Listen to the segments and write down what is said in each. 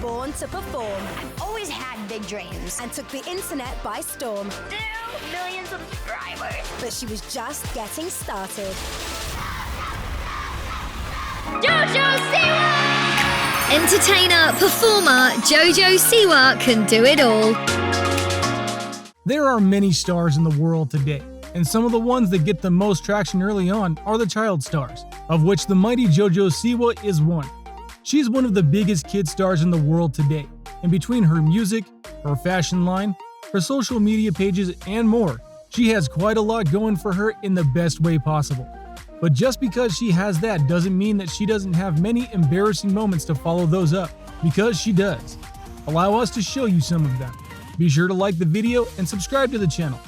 born to perform I've always had big dreams. and took the internet by storm. 2 million subscribers. But she was just getting started. JoJo Siwa! Entertainer, performer, JoJo Siwa can do it all. There are many stars in the world today, and some of the ones that get the most traction early on are the child stars, of which the mighty JoJo Siwa is one. She's one of the biggest kid stars in the world today, and between her music, her fashion line, her social media pages, and more, she has quite a lot going for her in the best way possible. But just because she has that doesn't mean that she doesn't have many embarrassing moments to follow those up, because she does. Allow us to show you some of them. Be sure to like the video and subscribe to the channel.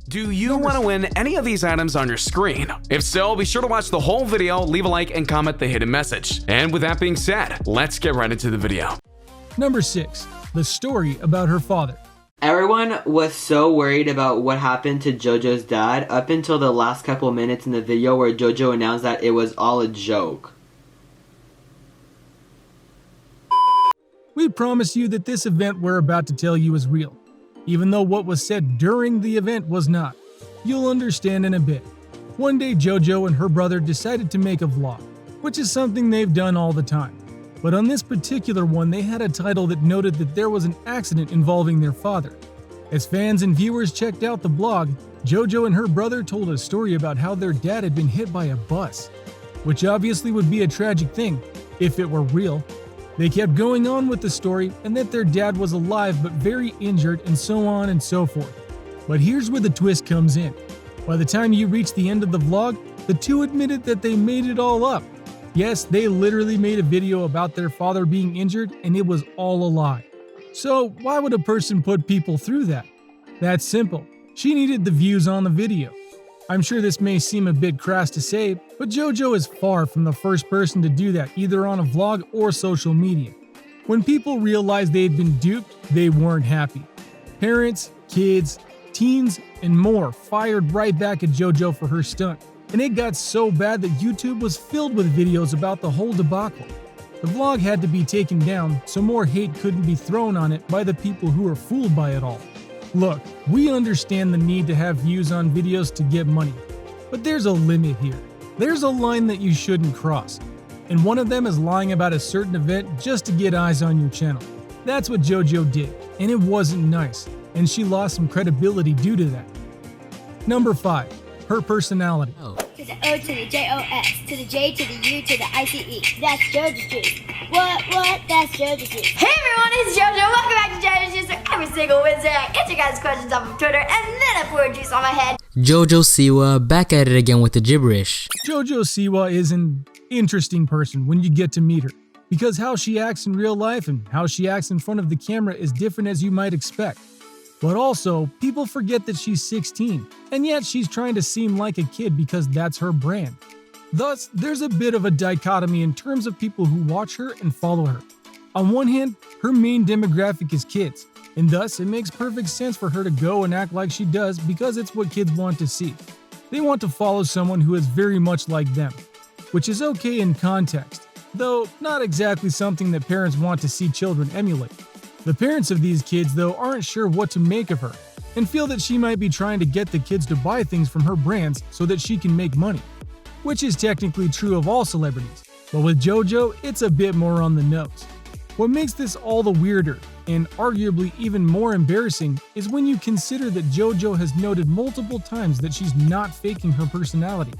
Do you want to win any of these items on your screen? If so, be sure to watch the whole video, leave a like, and comment the hidden message. And with that being said, let's get right into the video. Number 6. The story about her father. Everyone was so worried about what happened to JoJo's dad up until the last couple minutes in the video where JoJo announced that it was all a joke. We promise you that this event we're about to tell you is real, even though what was said during the event was not. You'll understand in a bit. One day JoJo and her brother decided to make a vlog, which is something they've done all the time. But on this particular one, they had a title that noted that there was an accident involving their father. As fans and viewers checked out the blog, JoJo and her brother told a story about how their dad had been hit by a bus, which obviously would be a tragic thing if it were real. They kept going on with the story and that their dad was alive but very injured and so on and so forth. But here's where the twist comes in. By the time you reach the end of the vlog, the two admitted that they made it all up. Yes, they literally made a video about their father being injured and it was all a lie. So why would a person put people through that? That's simple. She needed the views on the video. I'm sure this may seem a bit crass to say, but JoJo is far from the first person to do that either on a vlog or social media. When people realized they had been duped, they weren't happy. Parents, kids, teens, and more fired right back at JoJo for her stunt, and it got so bad that YouTube was filled with videos about the whole debacle. The vlog had to be taken down so more hate couldn't be thrown on it by the people who were fooled by it all. Look, we understand the need to have views on videos to get money, but there's a limit here. There's a line that you shouldn't cross, and one of them is lying about a certain event just to get eyes on your channel. That's what JoJo did, and it wasn't nice, and she lost some credibility due to that. Number 5. Her personality. To the O to the J-O-S, to the J to the U to the I-C-E. That's JoJo Juice. What? That's JoJo Juice. Hey everyone, it's JoJo. Welcome back to JoJo Juice. Every single Wednesday, I answer guys' questions off of Twitter, and then I pour juice on my head. JoJo Siwa back at it again with the gibberish. JoJo Siwa is an interesting person when you get to meet her, because how she acts in real life and how she acts in front of the camera is different as you might expect. But also, people forget that she's 16, and yet she's trying to seem like a kid because that's her brand. Thus, there's a bit of a dichotomy in terms of people who watch her and follow her. On one hand, her main demographic is kids, and thus it makes perfect sense for her to go and act like she does because it's what kids want to see. They want to follow someone who is very much like them, which is okay in context, though not exactly something that parents want to see children emulate. The parents of these kids, though, aren't sure what to make of her and feel that she might be trying to get the kids to buy things from her brands so that she can make money, which is technically true of all celebrities, but with JoJo, it's a bit more on the nose. What makes this all the weirder, and arguably even more embarrassing, is when you consider that JoJo has noted multiple times that she's not faking her personality.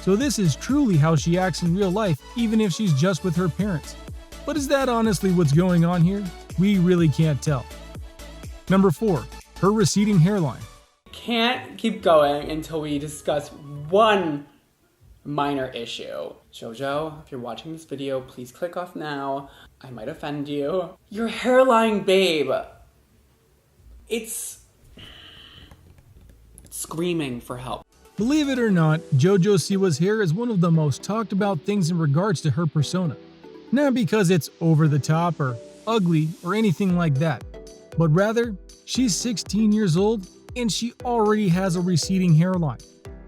So this is truly how she acts in real life, even if she's just with her parents. But is that honestly what's going on here? We really can't tell. Number 4. Her receding hairline. Can't keep going until we discuss one minor issue. JoJo, if you're watching this video, please click off now. I might offend you. Your hairline, babe. It's screaming for help. Believe it or not, JoJo Siwa's hair is one of the most talked about things in regards to her persona. Not because it's over the top or ugly or anything like that, but rather, she's 16 years old and she already has a receding hairline.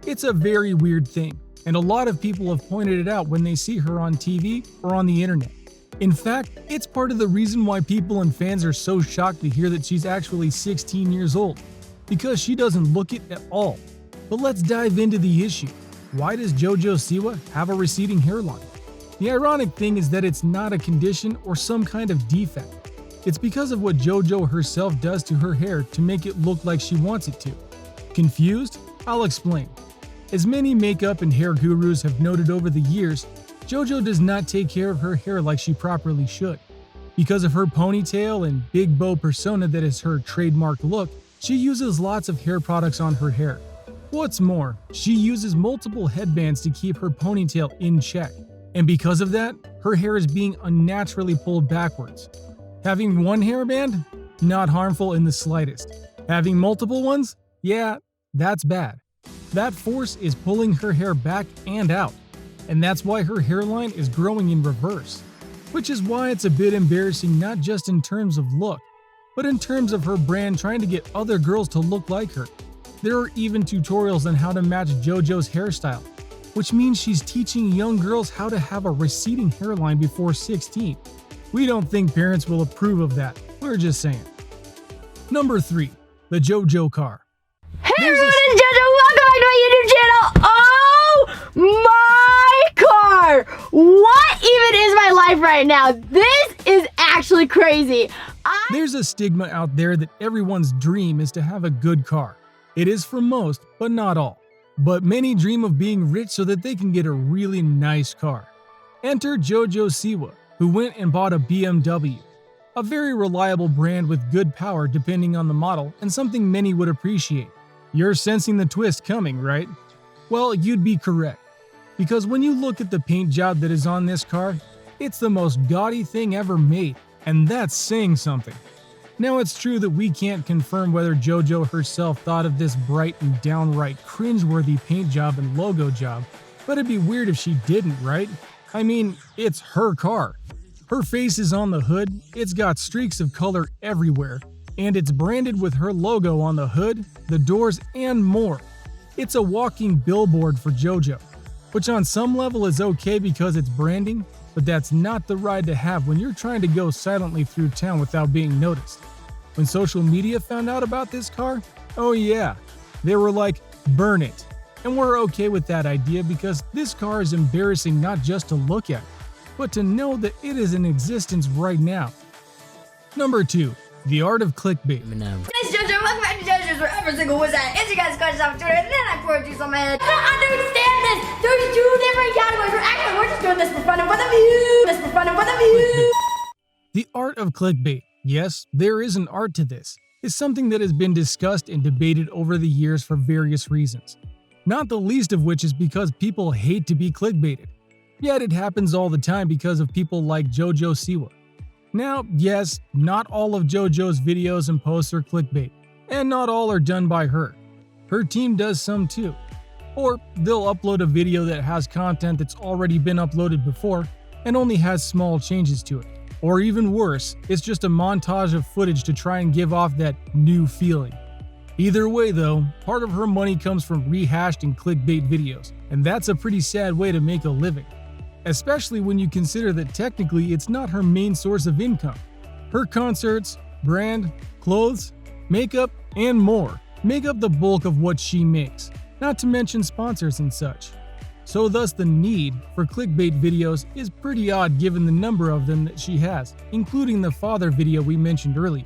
It's a very weird thing, and a lot of people have pointed it out when they see her on TV or on the internet. In fact, it's part of the reason why people and fans are so shocked to hear that she's actually 16 years old, because she doesn't look it at all. But let's dive into the issue. Why does JoJo Siwa have a receding hairline? The ironic thing is that it's not a condition or some kind of defect. It's because of what JoJo herself does to her hair to make it look like she wants it to. Confused? I'll explain. As many makeup and hair gurus have noted over the years, JoJo does not take care of her hair like she properly should. Because of her ponytail and big bow persona that is her trademark look, she uses lots of hair products on her hair. What's more, she uses multiple headbands to keep her ponytail in check. And because of that, her hair is being unnaturally pulled backwards. Having one hairband? Not harmful in the slightest. Having multiple ones? Yeah, that's bad. That force is pulling her hair back and out. And that's why her hairline is growing in reverse. Which is why it's a bit embarrassing not just in terms of look, but in terms of her brand trying to get other girls to look like her. There are even tutorials on how to match JoJo's hairstyle, which means she's teaching young girls how to have a receding hairline before 16. We don't think parents will approve of that, we're just saying. Number 3. The JoJo car. Hey everyone, it's JoJo, welcome back to my YouTube channel. Oh my car! What even is my life right now? This is actually crazy. There's a stigma out there that everyone's dream is to have a good car. It is for most, but not all. But many dream of being rich so that they can get a really nice car. Enter JoJo Siwa, who went and bought a BMW. A very reliable brand with good power depending on the model and something many would appreciate. You're sensing the twist coming, right? Well, you'd be correct. Because when you look at the paint job that is on this car, it's the most gaudy thing ever made, and that's saying something. Now it's true that we can't confirm whether JoJo herself thought of this bright and downright cringeworthy paint job and logo job, but it'd be weird if she didn't, right? I mean, it's her car. Her face is on the hood, it's got streaks of color everywhere, and it's branded with her logo on the hood, the doors, and more. It's a walking billboard for JoJo, which on some level is okay because it's branding, but that's not the ride to have when you're trying to go silently through town without being noticed. When social media found out about this car, oh yeah, they were like, burn it. And we're okay with that idea because this car is embarrassing not just to look at, but to know that it is in existence right now. Number 2. The art of clickbait. It's JoJo, welcome back to JoJo's where every single was at. Answer you guys' questions on Twitter, and then I forward you some ahead. I don't understand this! There's 2 different categories. We're just doing this for fun and for the view! This for fun and for the view! The art of clickbait. Yes, there is an art to this. It's something that has been discussed and debated over the years for various reasons. Not the least of which is because people hate to be clickbaited. Yet it happens all the time because of people like JoJo Siwa. Now, yes, not all of JoJo's videos and posts are clickbait, and not all are done by her. Her team does some too. Or they'll upload a video that has content that's already been uploaded before and only has small changes to it. Or even worse, it's just a montage of footage to try and give off that new feeling. Either way though, part of her money comes from rehashed and clickbait videos, and that's a pretty sad way to make a living. Especially when you consider that technically it's not her main source of income. Her concerts, brand, clothes, makeup, and more make up the bulk of what she makes, not to mention sponsors and such. So thus the need for clickbait videos is pretty odd given the number of them that she has, including the father video we mentioned earlier.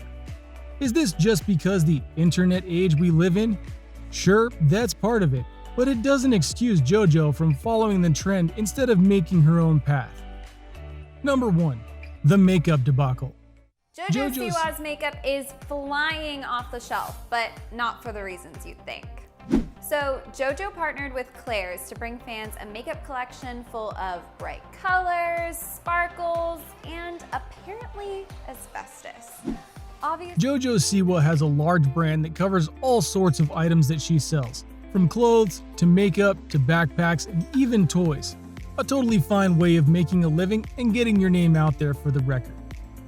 Is this just because the internet age we live in? Sure, that's part of it. But it doesn't excuse JoJo from following the trend instead of making her own path. Number 1. The makeup debacle. JoJo Siwa's makeup is flying off the shelf, but not for the reasons you'd think. So JoJo partnered with Claire's to bring fans a makeup collection full of bright colors, sparkles, and apparently asbestos. JoJo Siwa has a large brand that covers all sorts of items that she sells. From clothes, to makeup, to backpacks, and even toys. A totally fine way of making a living and getting your name out there for the record.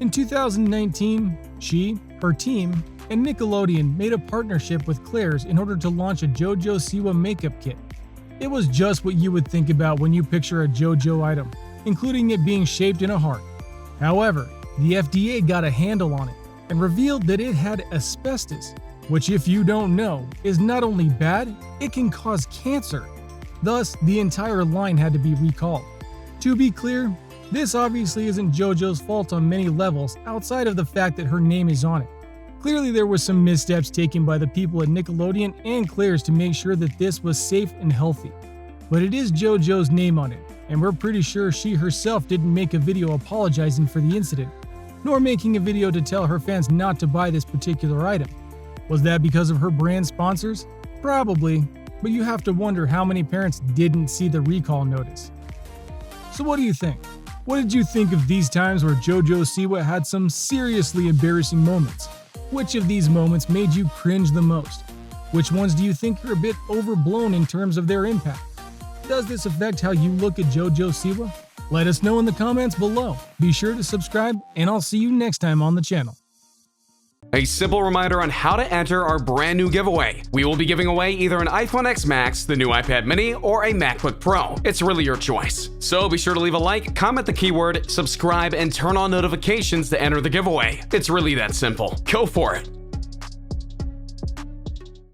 In 2019, she, her team, and Nickelodeon made a partnership with Claire's in order to launch a JoJo Siwa makeup kit. It was just what you would think about when you picture a JoJo item, including it being shaped in a heart. However, the FDA got a handle on it and revealed that it had asbestos, which, if you don't know, is not only bad, it can cause cancer. Thus, the entire line had to be recalled. To be clear, this obviously isn't JoJo's fault on many levels outside of the fact that her name is on it. Clearly, there were some missteps taken by the people at Nickelodeon and Claire's to make sure that this was safe and healthy. But it is JoJo's name on it, and we're pretty sure she herself didn't make a video apologizing for the incident, nor making a video to tell her fans not to buy this particular item. Was that because of her brand sponsors? Probably, but you have to wonder how many parents didn't see the recall notice. So what do you think? What did you think of these times where JoJo Siwa had some seriously embarrassing moments? Which of these moments made you cringe the most? Which ones do you think are a bit overblown in terms of their impact? Does this affect how you look at JoJo Siwa? Let us know in the comments below. Be sure to subscribe, and I'll see you next time on the channel. A simple reminder on how to enter our brand new giveaway. We will be giving away either an iPhone X Max, the new iPad mini, or a MacBook Pro. It's really your choice. So be sure to leave a like, comment the keyword, subscribe, and turn on notifications to enter the giveaway. It's really that simple. Go for it.